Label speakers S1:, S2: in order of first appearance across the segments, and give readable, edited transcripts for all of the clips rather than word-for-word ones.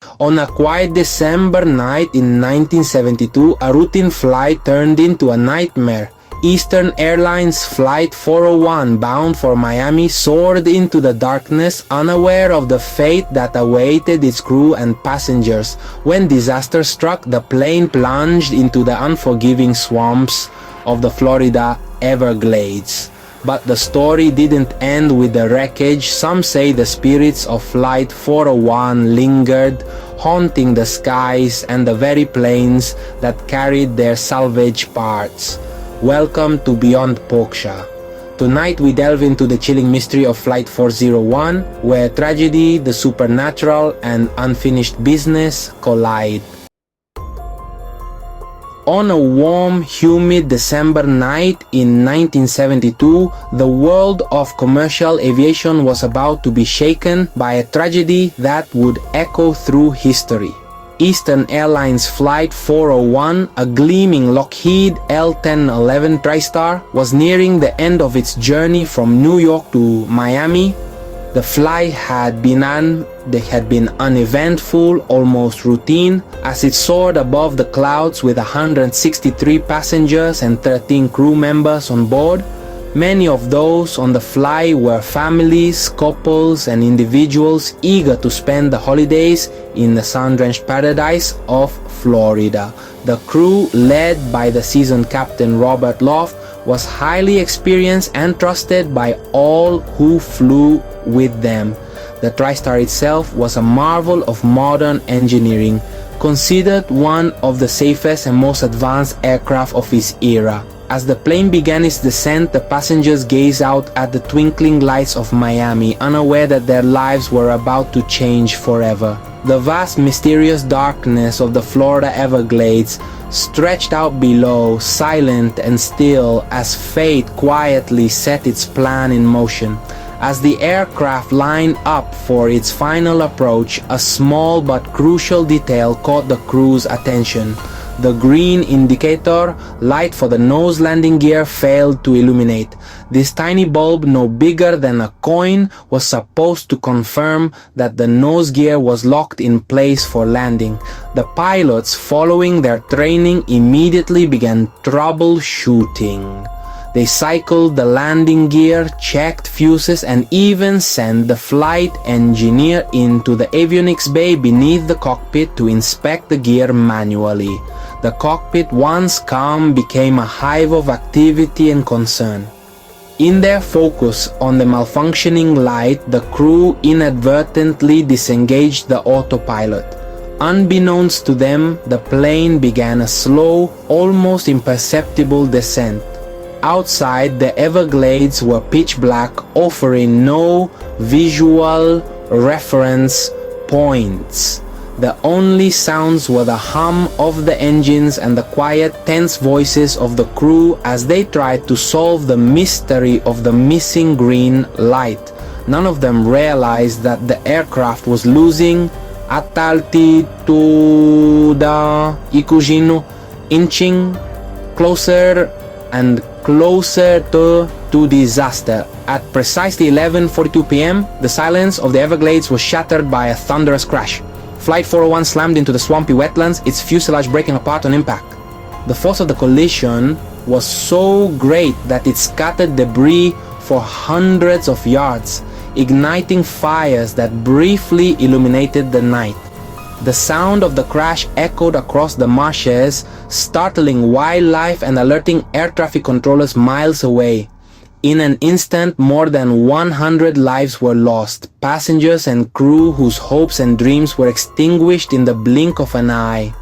S1: On a quiet December night in 1972, a routine flight turned into a nightmare. Eastern Airlines Flight 401, bound for Miami, soared into the darkness, unaware of the fate that awaited its crew and passengers. When disaster struck, the plane plunged into the unforgiving swamps of the Florida Everglades. But the story didn't end with the wreckage. Some say the spirits of Flight 401 lingered, haunting the skies and the very planes that carried their salvage parts. Welcome to Beyond Poksha. Tonight we delve into the chilling mystery of Flight 401, where tragedy, the supernatural, and unfinished business collide. On a warm, humid December night in 1972, the world of commercial aviation was about to be shaken by a tragedy that would echo through history. Eastern Airlines Flight 401, a gleaming Lockheed L-1011 TriStar, was nearing the end of its journey from New York to Miami. The flight had been uneventful, almost routine, as it soared above the clouds with 163 passengers and 13 crew members on board. Many of those on the flight were families, couples, and individuals eager to spend the holidays in the sun-drenched paradise of Florida. The crew, led by the seasoned captain Robert Love, was highly experienced and trusted by all who flew with them. The TriStar itself was a marvel of modern engineering, considered one of the safest and most advanced aircraft of its era. As the plane began its descent, the passengers gazed out at the twinkling lights of Miami, unaware that their lives were about to change forever. The vast, mysterious darkness of the Florida Everglades stretched out below, silent and still, as fate quietly set its plan in motion. As the aircraft lined up for its final approach, a small but crucial detail caught the crew's attention. The green indicator light for the nose landing gear failed to illuminate. This tiny bulb, no bigger than a coin, was supposed to confirm that the nose gear was locked in place for landing. The pilots, following their training, immediately began troubleshooting. They cycled the landing gear, checked fuses, and even sent the flight engineer into the avionics bay beneath the cockpit to inspect the gear manually. The cockpit, once calm, became a hive of activity and concern. In their focus on the malfunctioning light, the crew inadvertently disengaged the autopilot. Unbeknownst to them, the plane began a slow, almost imperceptible descent. Outside, the Everglades were pitch black, offering no visual reference points. The only sounds were the hum of the engines and the quiet, tense voices of the crew as they tried to solve the mystery of the missing green light. None of them realized that the aircraft was losing at altitude, inching closer and closer to disaster. At precisely 11:42 p.m., the silence of the Everglades was shattered by a thunderous crash. Flight 401 slammed into the swampy wetlands, its fuselage breaking apart on impact. The force of the collision was so great that it scattered debris for hundreds of yards, igniting fires that briefly illuminated the night. The sound of the crash echoed across the marshes, startling wildlife and alerting air traffic controllers miles away. In an instant, more than 100 lives were lost, passengers and crew whose hopes and dreams were extinguished in the blink of an eye.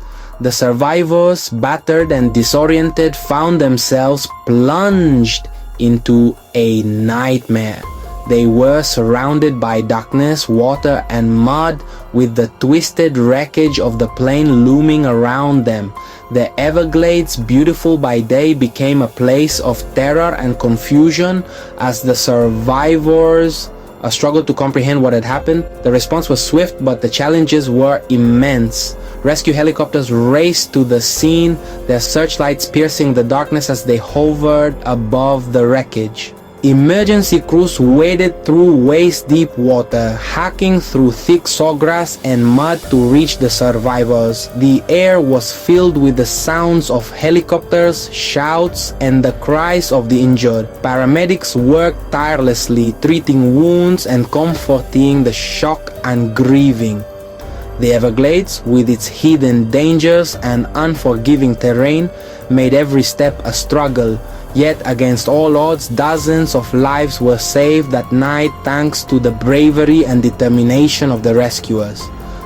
S1: The survivors, battered and disoriented, found themselves plunged into a nightmare. They were surrounded by darkness, water, and mud, with the twisted wreckage of the plane looming around them. The Everglades, beautiful by day, became a place of terror and confusion as the survivors struggled to comprehend what had happened. The response was swift, but the challenges were immense. Rescue helicopters raced to the scene, their searchlights piercing the darkness as they hovered above the wreckage. Emergency crews waded through waist-deep water, hacking through thick sawgrass and mud to reach the survivors. The air was filled with the sounds of helicopters, shouts, and the cries of the injured. Paramedics worked tirelessly, treating wounds and comforting the shocked and grieving. The Everglades, with its hidden dangers and unforgiving terrain, made every step a struggle. Yet against all odds, dozens of lives were saved that night thanks to the bravery and determination of the rescuers.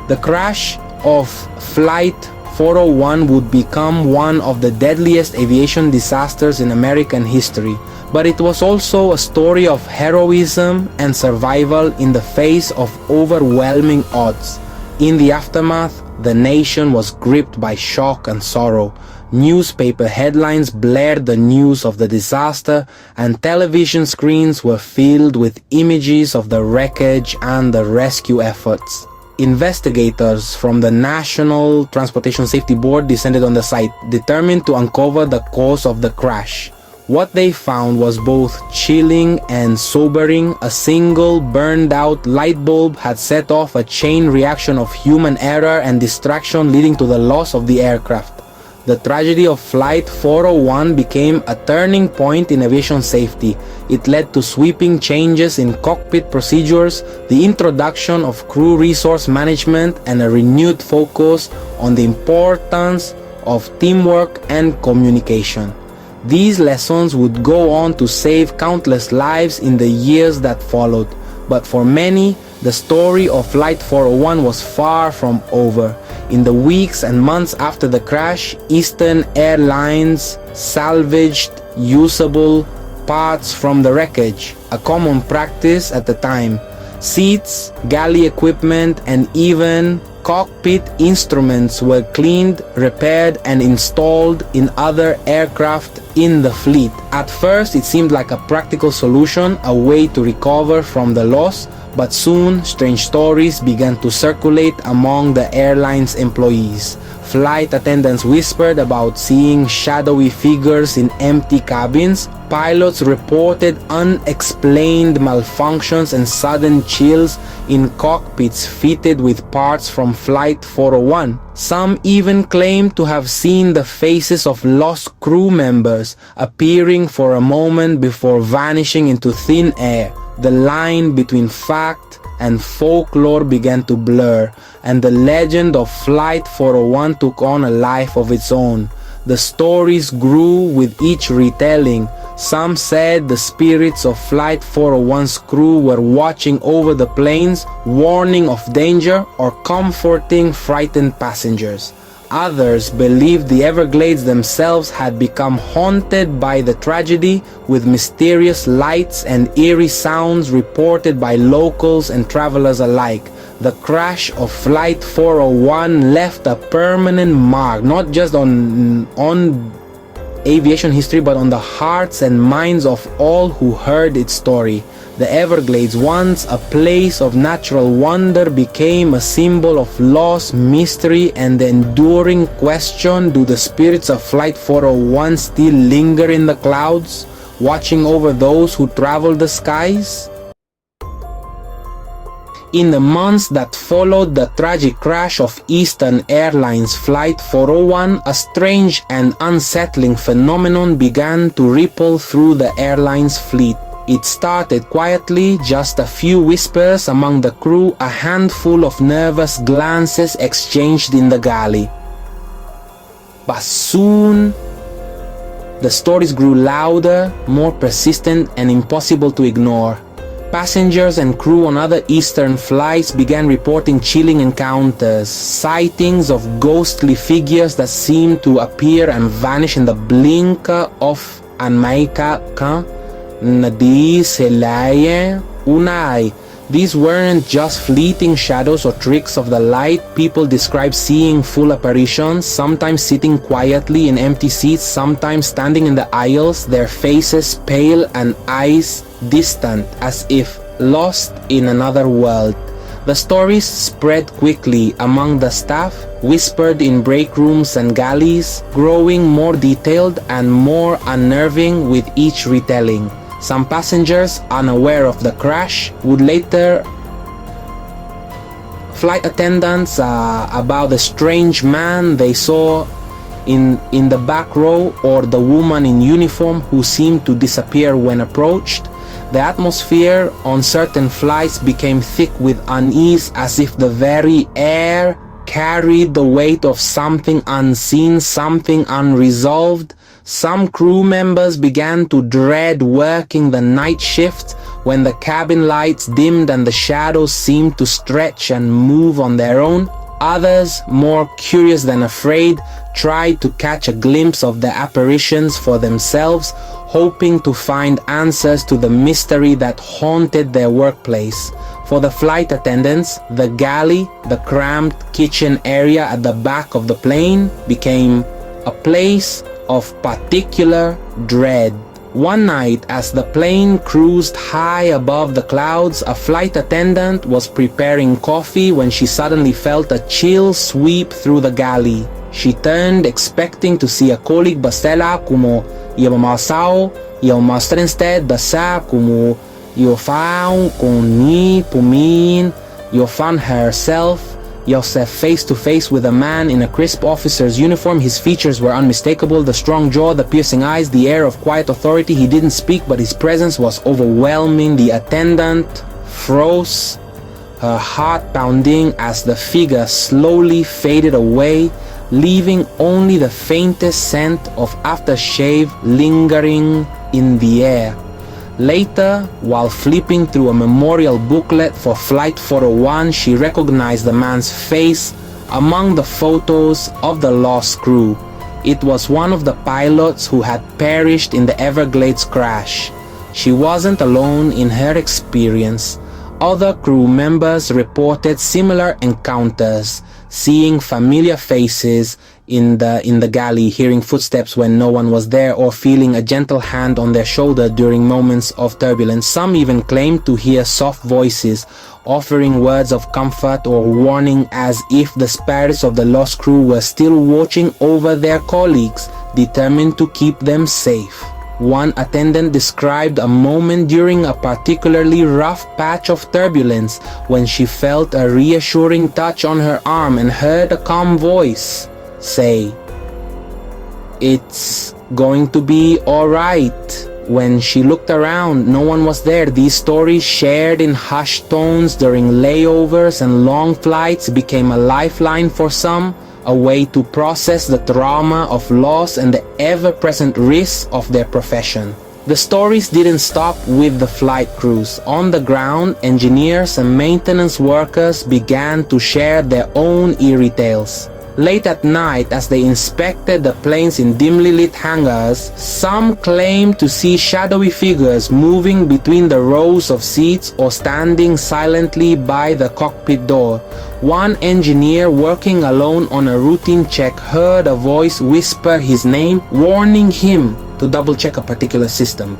S1: The crash of Flight 401 would become one of the deadliest aviation disasters in American history, but it was also a story of heroism and survival in the face of overwhelming odds. In the aftermath, the nation was gripped by shock and sorrow. Newspaper headlines blared the news of the disaster, and television screens were filled with images of the wreckage and the rescue efforts. Investigators from the National Transportation Safety Board descended on the site, determined to uncover the cause of the crash. What they found was both chilling and sobering. A single burned-out light bulb had set off a chain reaction of human error and distraction, leading to the loss of the aircraft. The tragedy of Flight 401 became a turning point in aviation safety. It led to sweeping changes in cockpit procedures, the introduction of crew resource management, and a renewed focus on the importance of teamwork and communication. These lessons would go on to save countless lives in the years that followed. But for many, the story of Flight 401 was far from over. In the weeks and months after the crash, Eastern Airlines salvaged usable parts from the wreckage, a common practice at the time. Seats, galley equipment, and even cockpit instruments were cleaned, repaired, and installed in other aircraft in the fleet. At first, it seemed like a practical solution, a way to recover from the loss, but soon strange stories began to circulate among the airline's employees. Flight attendants whispered about seeing shadowy figures in empty cabins. Pilots reported unexplained malfunctions and sudden chills in cockpits fitted with parts from Flight 401. Some even claimed to have seen the faces of lost crew members appearing for a moment before vanishing into thin air. The line between fact and folklore began to blur, and the legend of Flight 401 took on a life of its own. The stories grew with each retelling. Some said the spirits of Flight 401's crew were watching over the planes, warning of danger or comforting frightened passengers. Others believed the Everglades themselves had become haunted by the tragedy, with mysterious lights and eerie sounds reported by locals and travelers alike. The crash of Flight 401 left a permanent mark, not just on aviation history, but on the hearts and minds of all who heard its story. The Everglades, once a place of natural wonder, became a symbol of loss, mystery, and the enduring question: do the spirits of Flight 401 still linger in the clouds, watching over those who travel the skies? In the months that followed the tragic crash of Eastern Airlines Flight 401, a strange and unsettling phenomenon began to ripple through the airline's fleet. It started quietly, just a few whispers among the crew, a handful of nervous glances exchanged in the galley. But soon, the stories grew louder, more persistent, and impossible to ignore. Passengers and crew on other Eastern flights began reporting chilling encounters, sightings of ghostly figures that seemed to appear and vanish in the blink of an eye. These weren't just fleeting shadows or tricks of the light. People described seeing full apparitions, sometimes sitting quietly in empty seats, sometimes standing in the aisles, their faces pale and eyes distant, as if lost in another world. The stories spread quickly among the staff, whispered in break rooms and galleys, growing more detailed and more unnerving with each retelling. Some passengers, unaware of the crash, would later flight attendants about the strange man they saw in the back row, or the woman in uniform who seemed to disappear when approached. The atmosphere on certain flights became thick with unease, as if the very air carried the weight of something unseen, something unresolved. Some crew members began to dread working the night shift when the cabin lights dimmed and the shadows seemed to stretch and move on their own. Others, more curious than afraid, tried to catch a glimpse of the apparitions for themselves, hoping to find answers to the mystery that haunted their workplace. For the flight attendants, the galley, the cramped kitchen area at the back of the plane, became a place of particular dread. One night, as the plane cruised high above the clouds, a flight attendant was preparing coffee when she suddenly felt a chill sweep through the galley. She turned, expecting to see a colleague bastela como ia mamasao, ia master instead basa como ia found con ni pumin, ia found herself. Yosef face to face with a man in a crisp officer's uniform. His features were unmistakable, the strong jaw, the piercing eyes, the air of quiet authority. He didn't speak, but his presence was overwhelming. The attendant froze, her heart pounding as the figure slowly faded away, leaving only the faintest scent of aftershave lingering in the air. Later, while flipping through a memorial booklet for Flight 401, she recognized the man's face among the photos of the lost crew. It was one of the pilots who had perished in the Everglades crash. She wasn't alone in her experience. Other crew members reported similar encounters, seeing familiar faces in the galley, hearing footsteps when no one was there, or feeling a gentle hand on their shoulder during moments of turbulence. Some even claimed to hear soft voices offering words of comfort or warning, as if the spirits of the lost crew were still watching over their colleagues, determined to keep them safe. One attendant described a moment during a particularly rough patch of turbulence when she felt a reassuring touch on her arm and heard a calm voice say, "It's going to be alright." When she looked around, no one was there. These stories, shared in hushed tones during layovers and long flights, became a lifeline for some, a way to process the trauma of loss and the ever-present risks of their profession. The stories didn't stop with the flight crews. On the ground, engineers and maintenance workers began to share their own eerie tales. Late at night, as they inspected the planes in dimly lit hangars, some claimed to see shadowy figures moving between the rows of seats or standing silently by the cockpit door. One engineer working alone on a routine check heard a voice whisper his name, warning him to double-check a particular system.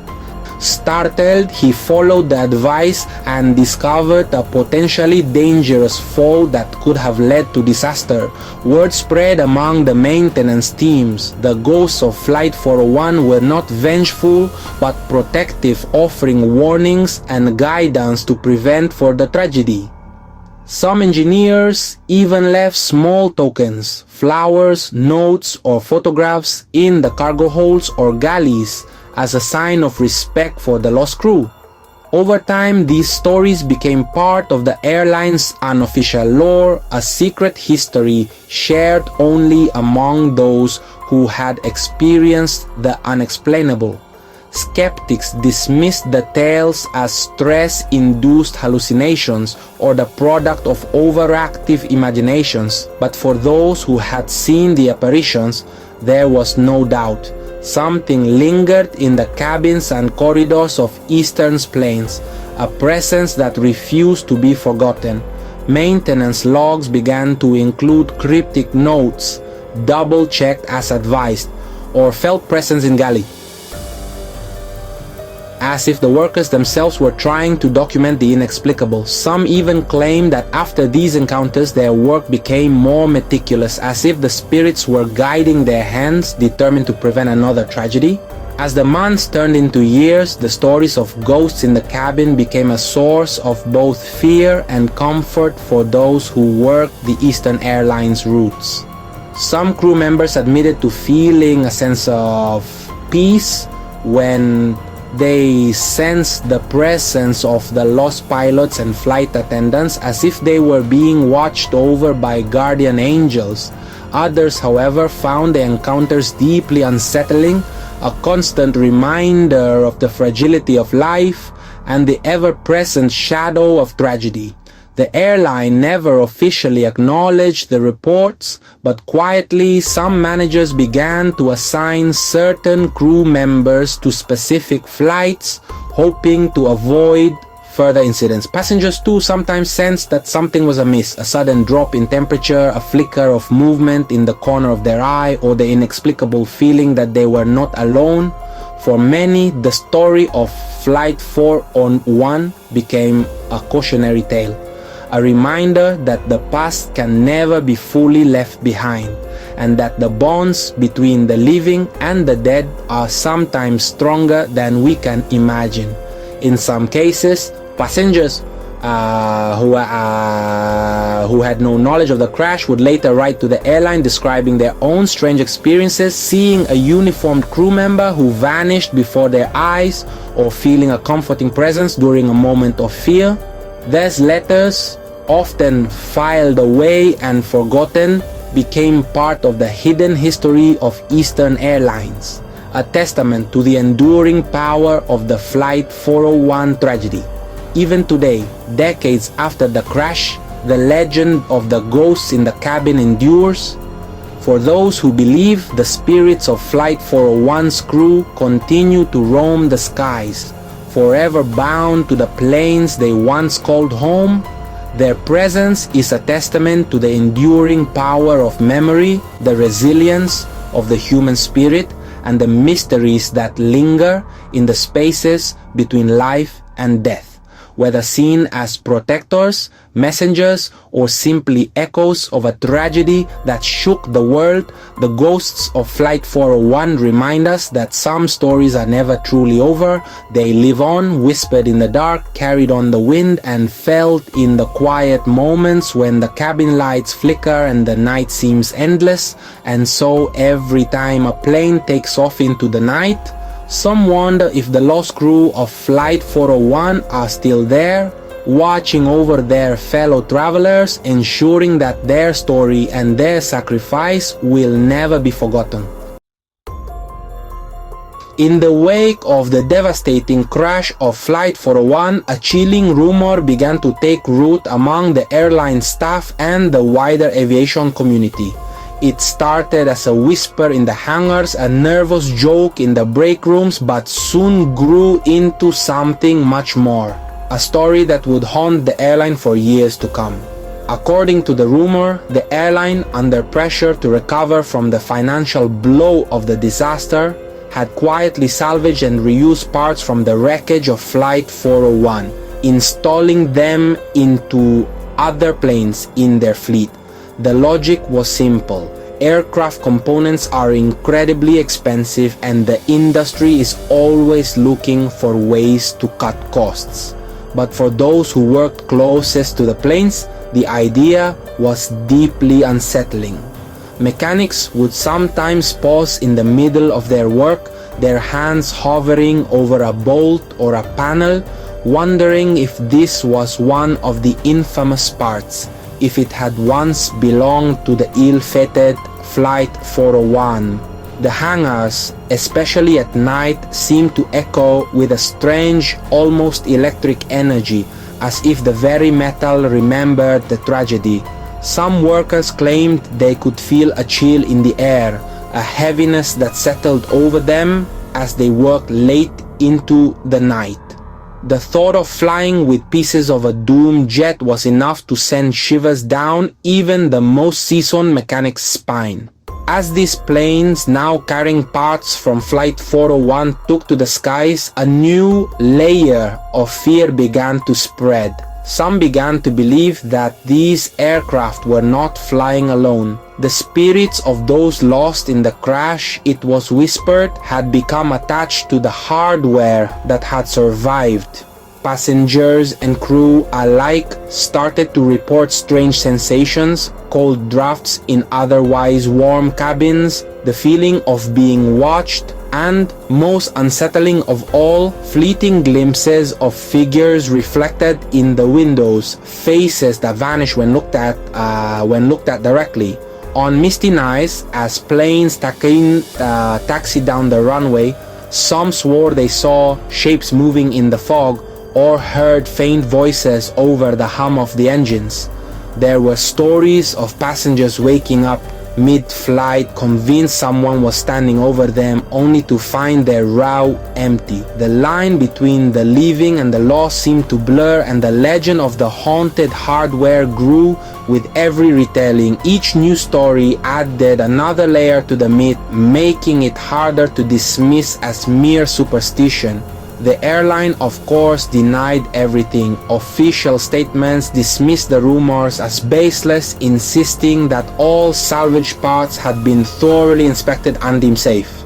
S1: Startled, he followed the advice and discovered a potentially dangerous fall that could have led to disaster. Word spread among the maintenance teams. The ghosts of Flight 401 were not vengeful but protective, offering warnings and guidance to prevent further tragedy. Some engineers even left small tokens, flowers, notes, or photographs in the cargo holds or galleys as a sign of respect for the lost crew. Over time, these stories became part of the airline's unofficial lore, a secret history shared only among those who had experienced the unexplainable. Skeptics dismissed the tales as stress-induced hallucinations or the product of overactive imaginations, but for those who had seen the apparitions, there was no doubt. Something lingered in the cabins and corridors of Eastern's planes, a presence that refused to be forgotten. Maintenance logs began to include cryptic notes, double-checked as advised, or felt presence in galley, as if the workers themselves were trying to document the inexplicable. Some even claimed that after these encounters their work became more meticulous, as if the spirits were guiding their hands, determined to prevent another tragedy. As the months turned into years, the stories of ghosts in the cabin became a source of both fear and comfort for those who worked the Eastern Airlines routes. Some crew members admitted to feeling a sense of peace when they sensed the presence of the lost pilots and flight attendants, as if they were being watched over by guardian angels. Others, however, found the encounters deeply unsettling, a constant reminder of the fragility of life and the ever-present shadow of tragedy. The airline never officially acknowledged the reports, but quietly some managers began to assign certain crew members to specific flights, hoping to avoid further incidents. Passengers too sometimes sensed that something was amiss, a sudden drop in temperature, a flicker of movement in the corner of their eye, or the inexplicable feeling that they were not alone. For many, the story of Flight 401 became a cautionary tale, a reminder that the past can never be fully left behind, and that the bonds between the living and the dead are sometimes stronger than we can imagine. In some cases, passengers who had no knowledge of the crash would later write to the airline describing their own strange experiences, seeing a uniformed crew member who vanished before their eyes, or feeling a comforting presence during a moment of fear. These letters, often filed away and forgotten, became part of the hidden history of Eastern Airlines, a testament to the enduring power of the Flight 401 tragedy. Even today, decades after the crash, the legend of the ghosts in the cabin endures. For those who believe, the spirits of Flight 401's crew continue to roam the skies, forever bound to the planes they once called home. Their presence is a testament to the enduring power of memory, the resilience of the human spirit, and the mysteries that linger in the spaces between life and death. Whether seen as protectors, messengers, or simply echoes of a tragedy that shook the world, the ghosts of Flight 401 remind us that some stories are never truly over. They live on, whispered in the dark, carried on the wind, and felt in the quiet moments when the cabin lights flicker and the night seems endless. And so every time a plane takes off into the night, some wonder if the lost crew of Flight 401 are still there, watching over their fellow travelers, ensuring that their story and their sacrifice will never be forgotten. In the wake of the devastating crash of Flight 401, a chilling rumor began to take root among the airline staff and the wider aviation community. It started as a whisper in the hangars, a nervous joke in the break rooms, but soon grew into something much more. A story that would haunt the airline for years to come. According to the rumor, the airline, under pressure to recover from the financial blow of the disaster, had quietly salvaged and reused parts from the wreckage of Flight 401, installing them into other planes in their fleet. The logic was simple. Aircraft components are incredibly expensive, and the industry is always looking for ways to cut costs. But for those who worked closest to the planes, the idea was deeply unsettling. Mechanics would sometimes pause in the middle of their work, their hands hovering over a bolt or a panel, wondering if this was one of the infamous parts, if it had once belonged to the ill-fated Flight 401. The hangars, especially at night, seemed to echo with a strange, almost electric energy, as if the very metal remembered the tragedy. Some workers claimed they could feel a chill in the air, a heaviness that settled over them as they worked late into the night. The thought of flying with pieces of a doomed jet was enough to send shivers down even the most seasoned mechanic's spine. As these planes, now carrying parts from Flight 401, took to the skies, a new layer of fear began to spread. Some began to believe that these aircraft were not flying alone. The spirits of those lost in the crash, it was whispered, had become attached to the hardware that had survived. Passengers and crew alike started to report strange sensations, cold drafts in otherwise warm cabins, the feeling of being watched, and, most unsettling of all, fleeting glimpses of figures reflected in the windows, faces that vanish when looked at directly. On misty nights, as planes taxied down the runway, some swore they saw shapes moving in the fog or heard faint voices over the hum of the engines. There were stories of passengers waking up mid-flight convinced someone was standing over them only to find their row empty. The line between the living and the lost seemed to blur, and the legend of the haunted hardware grew with every retelling. Each new story added another layer to the myth, making it harder to dismiss as mere superstition. The airline, of course, denied everything. Official statements dismissed the rumors as baseless, insisting that all salvage parts had been thoroughly inspected and deemed safe.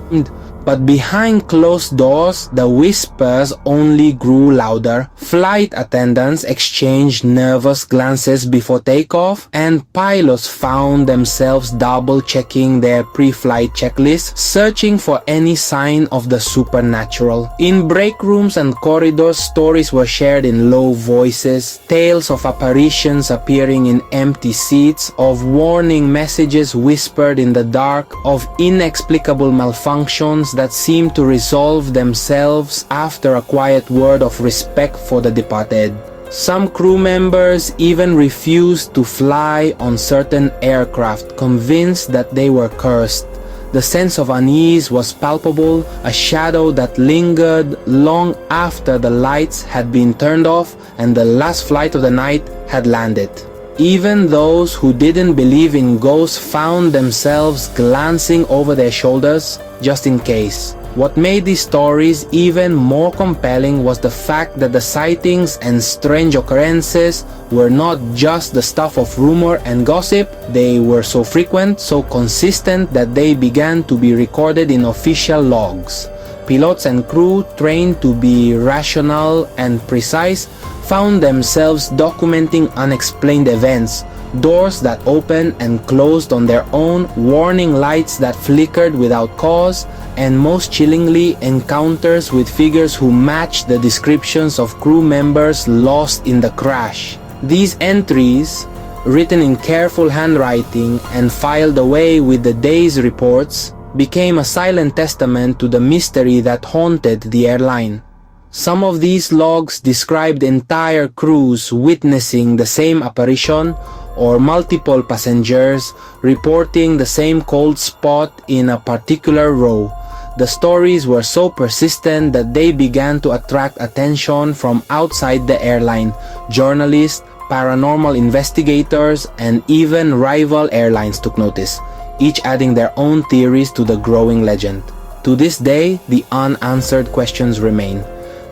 S1: But behind closed doors, the whispers only grew louder. Flight attendants exchanged nervous glances before takeoff, and pilots found themselves double-checking their pre-flight checklists, searching for any sign of the supernatural. In break rooms and corridors, stories were shared in low voices, tales of apparitions appearing in empty seats, of warning messages whispered in the dark, of inexplicable malfunctions that seemed to resolve themselves after a quiet word of respect for the departed. Some crew members even refused to fly on certain aircraft, convinced that they were cursed. The sense of unease was palpable, a shadow that lingered long after the lights had been turned off and the last flight of the night had landed. Even those who didn't believe in ghosts found themselves glancing over their shoulders just in case. What made these stories even more compelling was the fact that the sightings and strange occurrences were not just the stuff of rumor and gossip. They were so frequent, so consistent that they began to be recorded in official logs. Pilots and crew, trained to be rational and precise, found themselves documenting unexplained events, doors that opened and closed on their own, warning lights that flickered without cause, and most chillingly, encounters with figures who matched the descriptions of crew members lost in the crash. These entries, written in careful handwriting and filed away with the day's reports, became a silent testament to the mystery that haunted the airline. Some of these logs described entire crews witnessing the same apparition, or multiple passengers reporting the same cold spot in a particular row. The stories were so persistent that they began to attract attention from outside the airline. Journalists, paranormal investigators, and even rival airlines took notice, each adding their own theories to the growing legend. To this day, the unanswered questions remain.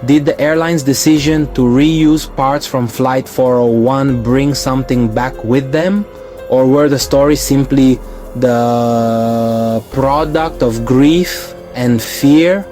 S1: Did the airline's decision to reuse parts from Flight 401 bring something back with them? Or were the stories simply the product of grief and fear?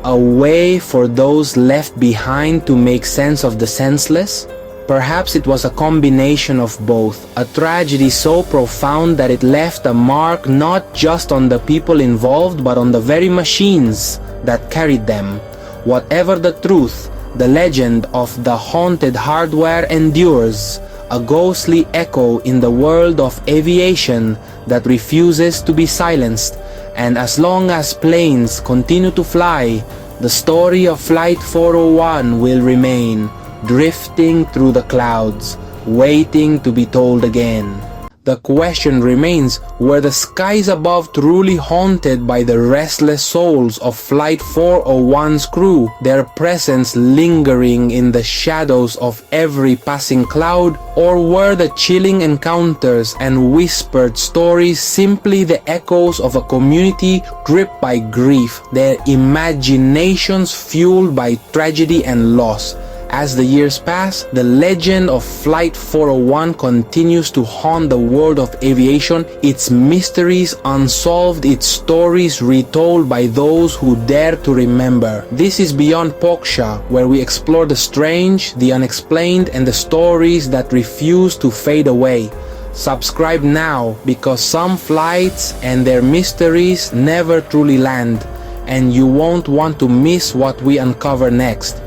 S1: A way for those left behind to make sense of the senseless? Perhaps it was a combination of both, a tragedy so profound that it left a mark not just on the people involved but on the very machines that carried them. Whatever the truth, the legend of the haunted hardware endures, a ghostly echo in the world of aviation that refuses to be silenced. And as long as planes continue to fly, the story of Flight 401 will remain, drifting through the clouds, waiting to be told again. The question remains, were the skies above truly haunted by the restless souls of Flight 401's crew, their presence lingering in the shadows of every passing cloud? Or were the chilling encounters and whispered stories simply the echoes of a community gripped by grief, their imaginations fueled by tragedy and loss? As the years pass, the legend of Flight 401 continues to haunt the world of aviation, its mysteries unsolved, its stories retold by those who dare to remember. This is Beyond Poksha, where we explore the strange, the unexplained, and the stories that refuse to fade away. Subscribe now, because some flights and their mysteries never truly land, and you won't want to miss what we uncover next.